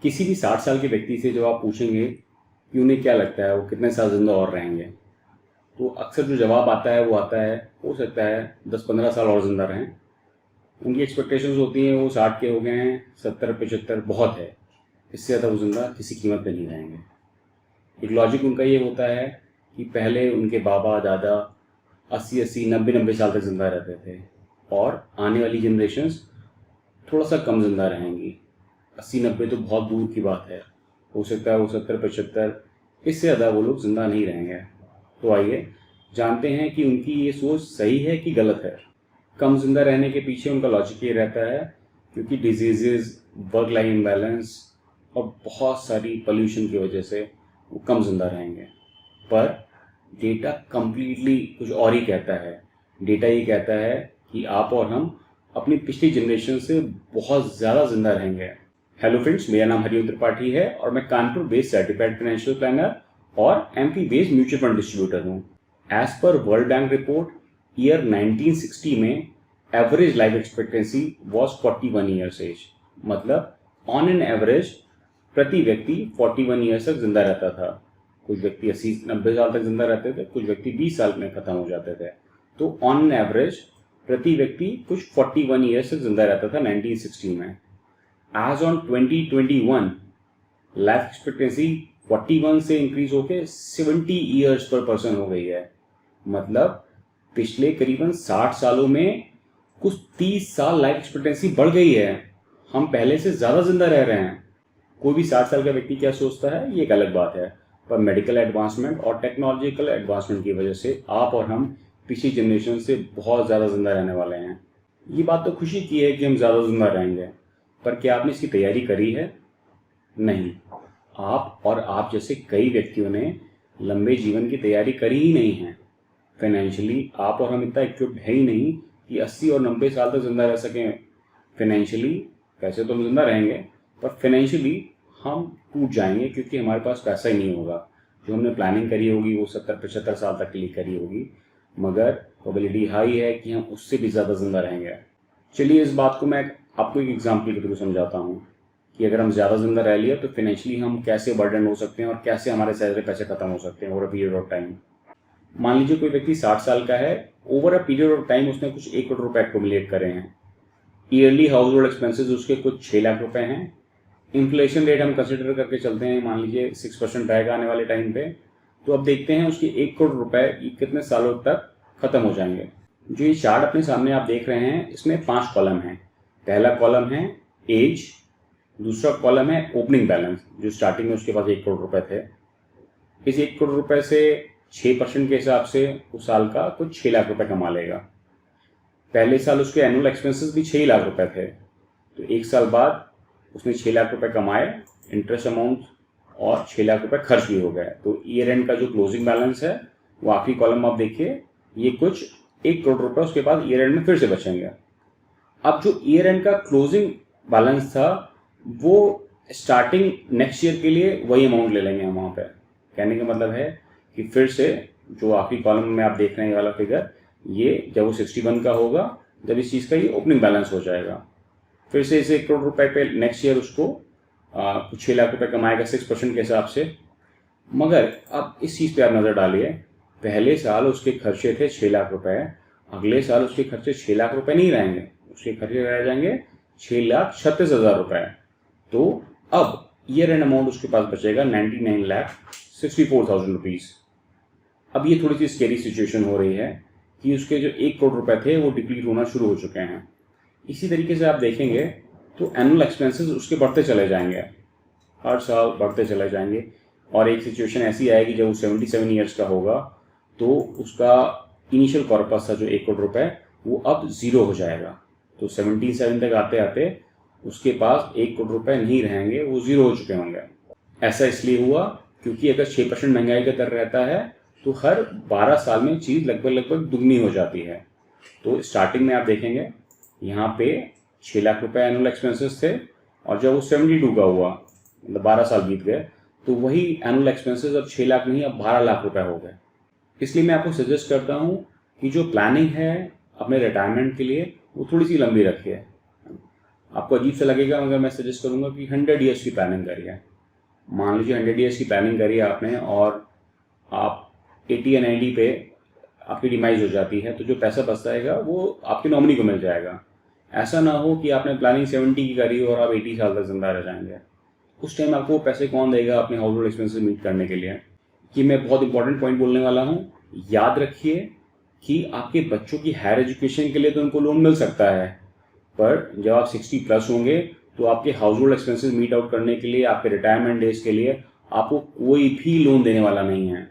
किसी भी 60 साल के व्यक्ति से जब आप पूछेंगे कि उन्हें क्या लगता है वो कितने साल ज़िंदा और रहेंगे, तो अक्सर जो जवाब आता है वो आता है हो सकता है 10-15 साल और ज़िंदा रहें। उनकी एक्सपेक्टेशंस होती हैं वो 60 के हो गए हैं, 70-75 बहुत है, इससे ज़्यादा वो ज़िंदा किसी कीमत पे नहीं रहेंगे। एक लॉजिक उनका ये होता है कि पहले उनके बाबा दादा 80-80, 90-90 साल तक ज़िंदा रहते थे और आने वाली जनरेशन्स थोड़ा सा कम ज़िंदा रहेंगी। 80-90 तो बहुत दूर की बात है, हो सकता है वो 70-75, इससे ज़्यादा वो लोग ज़िंदा नहीं रहेंगे। तो आइए जानते हैं कि उनकी ये सोच सही है कि गलत है। कम ज़िंदा रहने के पीछे उनका लॉजिक ये रहता है क्योंकि डिजीज़, वर्क लाइफ इम्बैलेंस और बहुत सारी पोल्यूशन की वजह से वो कम ज़िंदा रहेंगे। पर डेटा कम्प्लीटली कुछ और ही कहता है। डेटा ये कहता है कि आप और हम अपनी पिछली जनरेशन से बहुत ज़्यादा ज़िंदा रहेंगे। हेलो फ्रेंड्स, मेरा नाम हरिओम त्रिपाठी है और मैं Kanpur based certified financial planner और MP based mutual fund distributor हूँ। As per World Bank report, year 1960 में average life expectancy was 41 years age. मतलब ऑन एन एवरेज प्रति व्यक्ति 41 ईयर्स तक जिंदा रहता था। कुछ व्यक्ति 80-90 साल तक जिंदा रहते थे, कुछ व्यक्ति 20 साल में खत्म हो जाते थे। तो ऑन एन एवरेज प्रति व्यक्ति कुछ 41 ईयर्स तक जिंदा रहता था 1960 में। एज ऑन 2021 लाइफ एक्सपेक्टेंसी 41 से इंक्रीज होकर 70 ईयर्स पर पर्सन हो गई है। मतलब पिछले करीबन 60 सालों में कुछ 30 साल लाइफ एक्सपेक्टेंसी बढ़ गई है। हम पहले से ज़्यादा जिंदा रह रहे हैं। कोई भी 60 साल का व्यक्ति क्या सोचता है ये एक अलग बात है, पर मेडिकल एडवांसमेंट और टेक्नोलॉजिकल एडवांसमेंट की वजह से आप और हम पिछली जनरेशन से बहुत ज़्यादा जिंदा रहने वाले हैं। ये बात तो खुशी की है कि हम ज़्यादा जिंदा रहेंगे, पर क्या आपने इसकी तैयारी करी है? नहीं। आप और आप जैसे कई व्यक्तियों ने लंबे जीवन की तैयारी करी ही नहीं है। फाइनेंशियली आप और हम इतना इक्विप्ड है ही नहीं कि 80 और 90 साल तक जिंदा रह सकें। फाइनेंशियली वैसे तो हम जिंदा रहेंगे, पर फाइनेंशियली हम टूट जाएंगे क्योंकि हमारे पास पैसा ही नहीं होगा। जो हमने प्लानिंग करी होगी वो 70-75 साल तक के लिए करी होगी, मगर प्रोबेबिलिटी हाई है कि हम उससे भी ज़्यादा जिंदा रहेंगे। चलिए इस बात को मैं आपको एक एग्जाम्पल के थ्रू समझाता हूँ कि अगर हम ज़्यादा जिंदा रह लिया तो फाइनेंशियली हम कैसे बर्डन हो सकते हैं और कैसे हमारे सैलरी पैसे खत्म हो सकते हैं over a period of time. मान लीजिए कोई व्यक्ति 60 साल का है, over a period of time उसने कुछ 1 करोड़ रुपए एक्यूमुलेट करे हैं। ईयरली हाउस होल्ड एक्सपेंसेस उसके कुछ 6 लाख रुपए हैं। इन्फ्लेशन रेट हम कंसिडर करके चलते हैं, मान लीजिए 6% रहेगा आने वाले टाइम पे। तो अब देखते हैं उसके 1 करोड़ रुपए कितने सालों तक खत्म हो जाएंगे। जो ये चार्ट अपने सामने आप देख रहे हैं इसमें 5 कॉलम हैं। पहला कॉलम है एज, दूसरा कॉलम है ओपनिंग बैलेंस, जो स्टार्टिंग में उसके पास 1 करोड़ रुपए थे। इस 1 करोड़ रुपए से 6% के हिसाब से उस साल का कुछ 6 लाख रुपए कमा लेगा। पहले साल उसके एनुअल एक्सपेंसेस भी 6 लाख रुपए थे, तो एक साल बाद उसने 6 लाख रुपए कमाए, इंटरेस्ट अमाउंट और 6 लाख रुपए खर्च भी हो गए। तो ईयर एंड का जो क्लोजिंग बैलेंस है वो आखिरी कॉलम आप देखिए, ये कुछ 1 करोड़ रुपए उसके बाद ईयर एंड में फिर से बचेंगे। अब जो ईयर एंड का क्लोजिंग बैलेंस था वो स्टार्टिंग नेक्स्ट ईयर के लिए वही अमाउंट ले लेंगे हम वहाँ पे। कहने का मतलब है कि फिर से जो आखिरी कॉलम में आप देख रहे हैं ये वाला फिगर, ये जब वो 61 का होगा, जब इस चीज़ का ये ओपनिंग बैलेंस हो जाएगा, फिर से इस 1 करोड़ रुपए पे नेक्स्ट ईयर उसको कुछ 6 लाख रुपए कमाएगा 6% के हिसाब से। मगर अब इस चीज़ पे आप नज़र डालिए, पहले साल उसके खर्चे थे 6 लाख रुपए, अगले साल उसके खर्चे 6 लाख रुपए नहीं रहेंगे, उसके खर्चे रह जाएंगे 6,36,000 रुपए। तो अब ईयर एंड अमाउंट उसके पास बचेगा 99,64,000 रुपीज़। अब ये थोड़ी सी स्केरी सिचुएशन हो रही है कि उसके जो 1 करोड़ रुपए थे वो डिप्लीट होना शुरू हो चुके हैं। इसी तरीके से आप देखेंगे तो एनुअल एक्सपेंसेस उसके बढ़ते चले जाएंगे, हर साल बढ़ते चले जाएंगे, और एक सिचुएशन ऐसी आएगी जब वो 77 ईयर्स का होगा तो उसका इनिशियल कॉर्पस था जो 1 करोड़ रुपए वो अब 0 हो जाएगा। तो 77 तक आते आते उसके पास 1 करोड़ रुपए नहीं रहेंगे, वो 0 हो चुके होंगे। ऐसा इसलिए हुआ क्योंकि अगर 6% महंगाई का दर रहता है तो हर 12 साल में चीज़ लगभग दुगनी हो जाती है। तो स्टार्टिंग में आप देखेंगे यहाँ पे 6 लाख रुपए एनुअल एक्सपेंसेस थे, और जब वो 72 का हुआ, मतलब 12 साल बीत गए, तो वही एनुअल एक्सपेंसेस अब 6 लाख नहीं, अब 12 लाख रुपए हो गए। इसलिए मैं आपको सजेस्ट करता हूँ कि जो प्लानिंग है अपने रिटायरमेंट के लिए वो थोड़ी सी लंबी रखिए। आपको अजीब सा लगेगा मगर मैं सजेस्ट करूँगा कि 100 ईयर्स की प्लानिंग करिए। मान लीजिए 100 ईयर्स की प्लानिंग करी आपने और आप 80 या 90 पे आपकी डिमाइज हो जाती है, तो जो पैसा बचता है वो आपके नॉमिनी को मिल जाएगा। ऐसा ना हो कि आपने प्लानिंग 70 की करी और आप 80 साल तक जिंदा रह जाएंगे। उस टाइम आपको पैसे कौन देगा अपने हाउस होल्ड एक्सपेंसेस मीट करने के लिए? कि मैं बहुत इंपॉर्टेंट पॉइंट बोलने वाला हूँ, याद रखिए कि आपके बच्चों की हायर एजुकेशन के लिए तो उनको लोन मिल सकता है, पर जब आप 60 प्लस होंगे तो आपके household expenses meet out करने के लिए, आपके रिटायरमेंट डेज के लिए आपको कोई भी लोन देने वाला नहीं है।